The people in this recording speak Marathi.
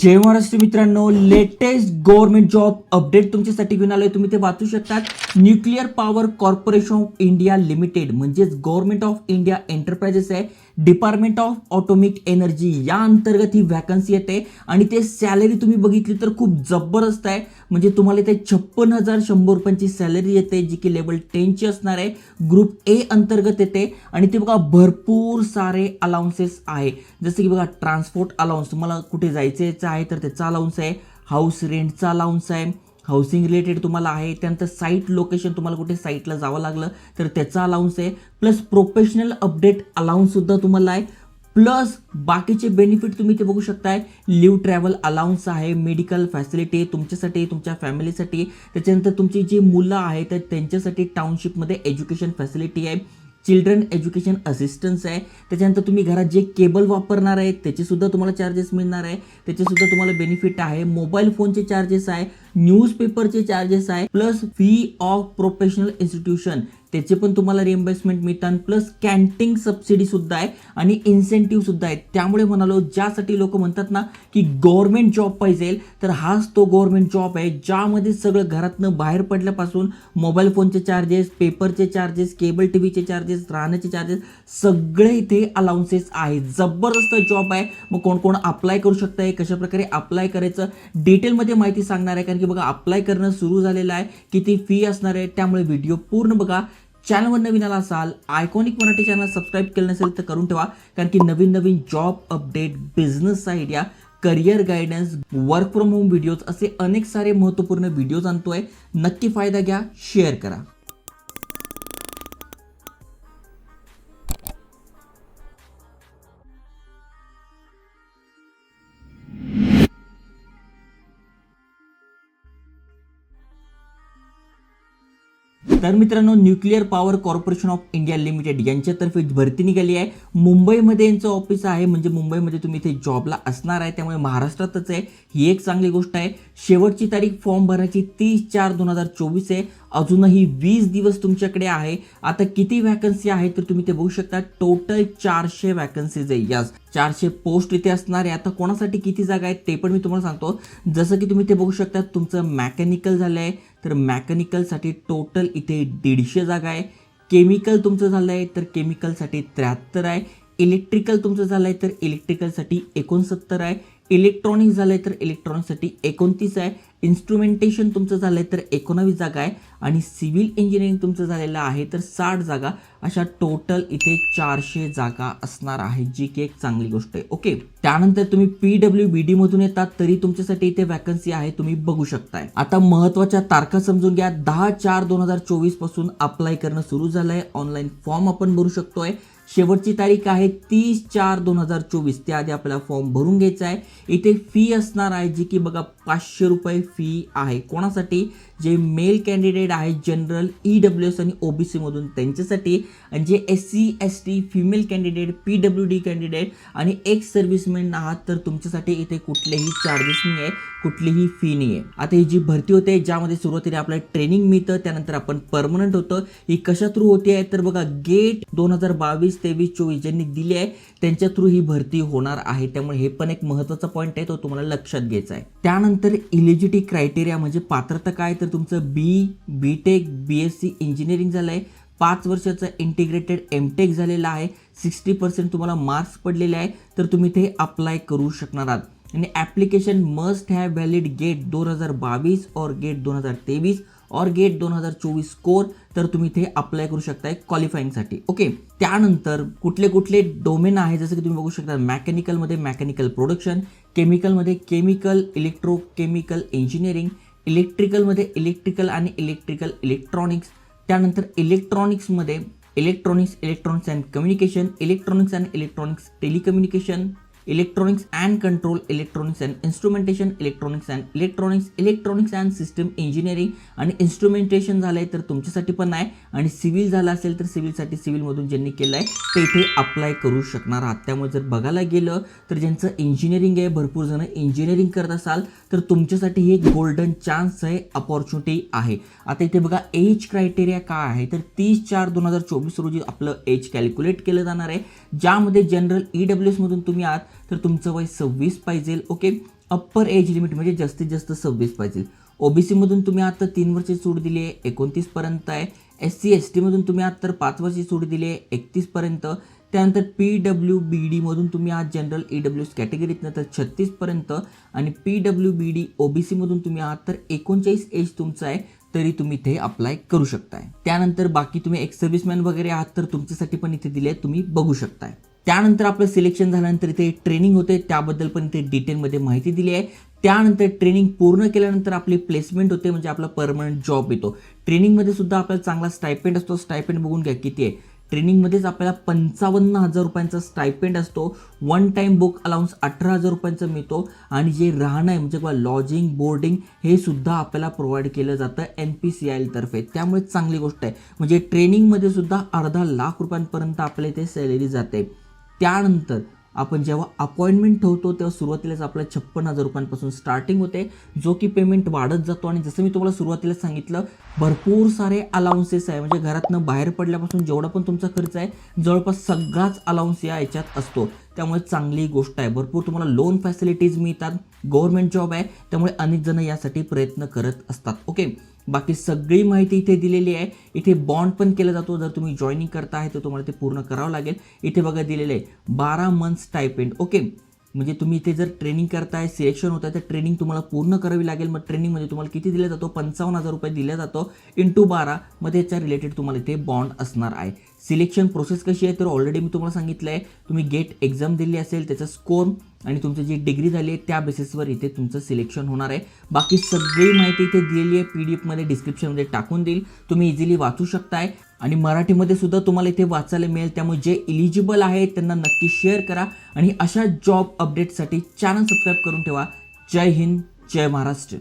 जय महाराष्ट्र मित्रांनो, लेटेस्ट गव्हर्नमेंट जॉब अपडेट तुमच्यासाठी घेऊन आलोय. तुम्ही ते वाचू शकतात. Nuclear power corporation of India limited म्हणजेच गव्हर्नमेंट ऑफ इंडिया एंटरप्राइजेस आहे. डिपार्टमेंट ऑफ ऑटोमिक एनर्जी या अंतर्गत ही वॅकन्सी येते आणि ते सॅलरी तुम्ही बघितली तर खूप जबरदस्त आहे. म्हणजे तुम्हाला इथे 56,100 रुपयांची सॅलरी येते, जी की लेवल 10 ची असणार आहे. ग्रुप ए अंतर्गत येते आणि ते बघा भरपूर सारे अलाउन्सेस आहे. जसं की बघा ट्रान्सपोर्ट अलाउन्स, तुम्हाला कुठे जायचं आहे तर त्याचा अलाउन्स आहे. हाऊस रेंटचा अलाउन्स आहे. हाऊसिंग रिलेटेड तुम्हाला आहे. त्यानंतर साईट लोकेशन, तुम्हाला कुठे साईटला जावं लागलं तर त्याचा अलाउन्स आहे. प्लस प्रोफेशनल अपडेट अलाउन्स सुद्धा तुम्हाला आहे. प्लस बाकीचे बेनिफिट तुम्ही ते बघू शकताय. लिव्ह ट्रॅव्हल अलाउन्स आहे. मेडिकल फॅसिलिटी तुमच्यासाठी, तुमच्या फॅमिलीसाठी. त्याच्यानंतर तुमची जी मुलं आहेत तर त्यांच्यासाठी टाउनशिपमध्ये एज्युकेशन फॅसिलिटी आहे. चिल्ड्रन एज्युकेशन असिस्टन्स आहे. त्याच्यानंतर तुम्ही घरात जे केबल वापरणार आहे त्याचे सुद्धा तुम्हाला चार्जेस मिळणार आहे. त्याचे सुद्धा तुम्हाला बेनिफिट आहे. मोबाईल फोनचे चार्जेस आहे. न्यूजपेपरचे चार्जेस आहे. Plus fee of professional institution त्याचे पण तुम्हाला रिएम्बर्समेंट मिळतात. प्लस कॅन्टीन सबसिडी सुद्धा आहे आणि इन्सेंटिव्ह सुद्धा आहे. त्यामुळे म्हणालो, ज्यासाठी लोक म्हणतात ना की गव्हर्नमेंट जॉब पाहिजे, तर हाच तो गव्हर्नमेंट जॉब आहे ज्यामध्ये सगळं घरातनं बाहेर पडल्यापासून मोबाईल फोनचे चार्जेस, पेपरचे चार्जेस, केबल टीव्हीचे चार्जेस, राहण्याचे चार्जेस सगळे इथे अलाउन्सेस आहेत. जबरदस्त जॉब आहे. मग कोण कोण अप्लाय करू शकताय, कशा प्रकारे अप्लाय करायचं डिटेलमध्ये माहिती सांगणार आहे. कारण की बघा अप्लाय करणं सुरू झालेलं आहे. किती फी असणार आहे, त्यामुळे व्हिडिओ पूर्ण बघा. चॅनलवर नवीन आला असाल, आयकॉनिक मराठी चॅनल सबस्क्राईब केलं नसेल तर करून ठेवा. कारण की नवीन नवीन job update, business idea, career guidance, work from home videos असे अनेक सारे महत्त्वपूर्ण व्हिडिओज आणतोय. नक्की फायदा घ्या, शेअर करा. तर मित्रांनो, nuclear power corporation of India limited यांच्यातर्फे भरती निघाली आहे. मुंबईमध्ये यांचं ऑफिस आहे. म्हणजे मुंबईमध्ये तुम्ही इथे जॉबला असणार आहे, त्यामुळे महाराष्ट्रातच आहे. ही एक चांगली गोष्ट आहे. शेवटची तारीख फॉर्म भरण्याची 30/4/2024 आहे. अजूनही 20 दिवस तुमच्याकडे आहे. आता किती वॅकन्सी आहे तर तुम्ही ते बघू शकता. टोटल 400 वॅकन्सीज आहे. यस, 400 पोस्ट इथे असणार आहे. आता कोणासाठी किती जागा आहेत ते पण मी तुम्हाला सांगतो. जसं की तुम्ही ते बघू शकता, तुमचं मेकॅनिकल झालं आहे तर मेकॅनिकलसाठी टोटल इथे 150 जागा आहे. केमिकल तुमचं झालं आहे तर केमिकलसाठी 73 आहे. इलेक्ट्रिकल तुमचं झालं आहे तर इलेक्ट्रिकलसाठी 69 आहे. इलेक्ट्रॉनिक्स झालं आहे तर इलेक्ट्रॉनिक्ससाठी 29 आहे. इन्स्ट्रुमेंटेशन तुमचं झालं आहे तर 19 जागा आहे. आणि सिव्हिल इंजिनिअरिंग तुमचं झालेलं आहे तर 60 जागा. अशा टोटल इथे 400 जागा असणार आहे, जी की एक चांगली गोष्ट आहे. ओके, त्यानंतर तुम्ही PWBD मधून येतात तरी तुमच्यासाठी इथे वॅकन्सी आहे, तुम्ही बघू शकताय. आता महत्त्वाच्या तारखा समजून घ्या. 10/4/2024 पासून अप्लाय करणं सुरू झालंय. ऑनलाईन फॉर्म आपण भरू शकतोय. शेवटची तारीख आहे 30/4/2024. त्याआधी आपल्याला फॉर्म भरून घ्यायचा आहे. इथे फी असणार आहे, जी की बघा 500 रुपये फी आहे. कोणासाठी? जे मेल कॅन्डिडेट आहे जनरल, EWS आणि OBC मधून त्यांच्यासाठी. आणि जे SC ST female candidate, PWD candidate आणि एक्स सर्व्हिसमॅन आहात तर तुमच्यासाठी इथे कुठलेही चार्जेस नाही आहे, कुठलीही फी नाही आहे. आता ही जी भरती होते, ज्यामध्ये सुरुवातीला आपल्याला ट्रेनिंग मिळतं, त्यानंतर आपण परमनंट होतं. ही कशा थ्रू होते आहे तर बघा गेट 2022-23-24 ज्यांनी दिली आहे त्यांच्या थ्रू ही भरती होणार आहे. त्यामुळे हे पण एक महत्त्वाचा पॉईंट आहे, तो तुम्हाला लक्षात घ्यायचा आहे. त्यानंतर इलिजिबिलिटी क्रायटेरिया म्हणजे पात्रता काय तर तुमचं BTech BSc इंजिनिअरिंग झालं आहे. 5 वर्षाचं इंटिग्रेटेड MTech झालेलं आहे. 60% तुम्हाला मार्क्स पडलेले आहे तर तुम्ही ते अप्लाय करू शकणार आहात. आणि application must have valid GATE 2022 और गेट 2023 और गेट 2024 स्कोर, तर तुम्ही इथे अप्लाय करू शकताय क्वालिफाईंगसाठी. ओके, त्यानंतर कुठले कुठले डोमेन आहे जसं की तुम्ही बघू शकता. मेकॅनिकलमध्ये मेकॅनिकल प्रोडक्शन, केमिकलमध्ये केमिकल इलेक्ट्रोकेमिकल इंजिनिअरिंग, इलेक्ट्रिकलमध्ये इलेक्ट्रिकल आणि इलेक्ट्रिकल इलेक्ट्रॉनिक्स. त्यानंतर इलेक्ट्रॉनिक्समध्ये electronics and communication, electronics and electronics telecommunication, electronics and control, electronics and instrumentation, electronics and system engineering आणि इन्स्ट्रुमेंटेशन झालं आहे तर तुमच्यासाठी पण आहे. आणि सिव्हिल झालं असेल तर सिव्हिलसाठी सिव्हिलमधून ज्यांनी केलं आहे ते इथे अप्लाय करू शकणार आहात. त्यामुळे जर बघायला गेलं तर ज्यांचं इंजिनिअरिंग आहे, भरपूर जण इंजिनिअरिंग करत असाल तर तुमच्यासाठी हे एक गोल्डन चान्स आहे, अपॉर्च्युनिटी आहे. आता इथे बघा एज क्रायटेरिया काय आहे तर 30/4/2024 रोजी आपलं एज कॅल्क्युलेट केलं जाणार आहे. ज्यामध्ये जनरल EWS मधून तुम्ही आहात तर तुमचं वय 26 पाहिजे. ओके, अप्पर एज लिमिट म्हणजे जास्तीत जास्त 26 पाहिजे. ओबीसी मधून तुम्ही आता 3 वर्षी सूट दिली आहे, 29 पर्यंत आहे. SC ST मधून तुम्ही आता तर 5 वर्षी सूट दिली आहे, 31 पर्यंत. त्यानंतर PWBD मधून तुम्ही आज जनरल EWS कॅटेगरीतनं तर 36 पर्यंत आणि PWBD OBC मधून तुम्ही आहात तर 39 एज तुमचं आहे, तरी तुम्ही इथे अप्लाय करू शकताय. त्यानंतर बाकी तुम्ही एक्स सर्व्हिसमॅन वगैरे आहात तर तुमच्यासाठी पण इथे दिले तुम्ही बघू शकताय. त्यानंतर आपलं सिलेक्शन झाल्यानंतर इथे ट्रेनिंग होते, त्याबद्दल पण इथे डिटेलमध्ये माहिती दिली आहे. त्यानंतर ट्रेनिंग पूर्ण केल्यानंतर आपली प्लेसमेंट होते, म्हणजे आपला परमनंट जॉब येतो. ट्रेनिंगमध्ये सुद्धा आपल्याला चांगला स्टायपेंड असतो. स्टायपेंड बघून घ्या किती आहे. ट्रेनिंगमध्येच आपल्याला 55,000 रुपयांचा स्टायपेंड असतो. वन टाईम बुक अलाउन्स 18,000 रुपयांचा मिळतो आणि जे राहणं आहे म्हणजे लॉजिंग बोर्डिंग हे सुद्धा आपल्याला प्रोव्हाइड केलं जातं NPCIL तर्फे. त्यामुळे चांगली गोष्ट आहे. म्हणजे ट्रेनिंगमध्ये सुद्धा अर्धा लाख रुपयांपर्यंत आपल्या इथे सॅलरी जाते. त्यानंतर आपण जेव्हा अपॉइंटमेंट ठेवतो तेव्हा सुरुवातीलाच आपल्या 56,000 रुपयांपासून स्टार्टिंग होते, जो की पेमेंट वाढत जातो. आणि जसं मी तुम्हाला सुरुवातीला सांगितलं, भरपूर सारे अलाउन्सेस आहे. म्हणजे घरातनं बाहेर पडल्यापासून जेवढा पण तुमचा खर्च आहे जवळपास सगळाच अलाउन्स या याच्यात असतो. त्यामुळे चांगली गोष्ट आहे. भरपूर तुम्हाला लोन फॅसिलिटीज मिळतात. गव्हर्नमेंट जॉब आहे, त्यामुळे अनेक जण यासाठी प्रयत्न करत असतात. ओके, बाकी सगळी माहिती इथे दिलेली आहे. इथे बॉन्ड पण केला जातो. जर तुम्ही जॉईनिंग करता आहे तर तुम्हाला ते पूर्ण करावं लागेल. इथे बघा दिलेलं आहे 12 मंथ स्टायपेंड. ओके, म्हणजे तुम्ही इथे जर ट्रेनिंग करताय, सिलेक्शन होत आहे तर ट्रेनिंग तुम्हाला पूर्ण करावी लागेल. मग ट्रेनिंगमध्ये तुम्हाला किती दिला जातो? 55,000 रुपये दिला जातो इंटू 12 मध्ये याच्या रिलेटेड तुम्हाला इथे बॉन्ड असणार आहे. सिलेक्शन प्रोसेस कशी आहे तर ऑलरेडी मी तुम्हाला सांगितलं आहे. तुम्ही गेट एक्झाम दिली असेल, त्याचा स्कोर आणि तुमची जी डिग्री झाली आहे त्या बेसिसवर इथे तुमचं सिलेक्शन होणार आहे. बाकी सगळी माहिती इथे दिलेली आहे. PDF डिस्क्रिप्शनमध्ये टाकून देईल, तुम्ही इझिली वाचू शकताय. आणि मराठीमध्ये सुद्धा तुम्हाला इथे वाचायला मिळेल. त्यामुळे जे इलिजिबल आहेत त्यांना नक्की शेअर करा आणि अशा जॉब अपडेटसाठी चॅनल सबस्क्राईब करून ठेवा. जय हिंद, जय महाराष्ट्र.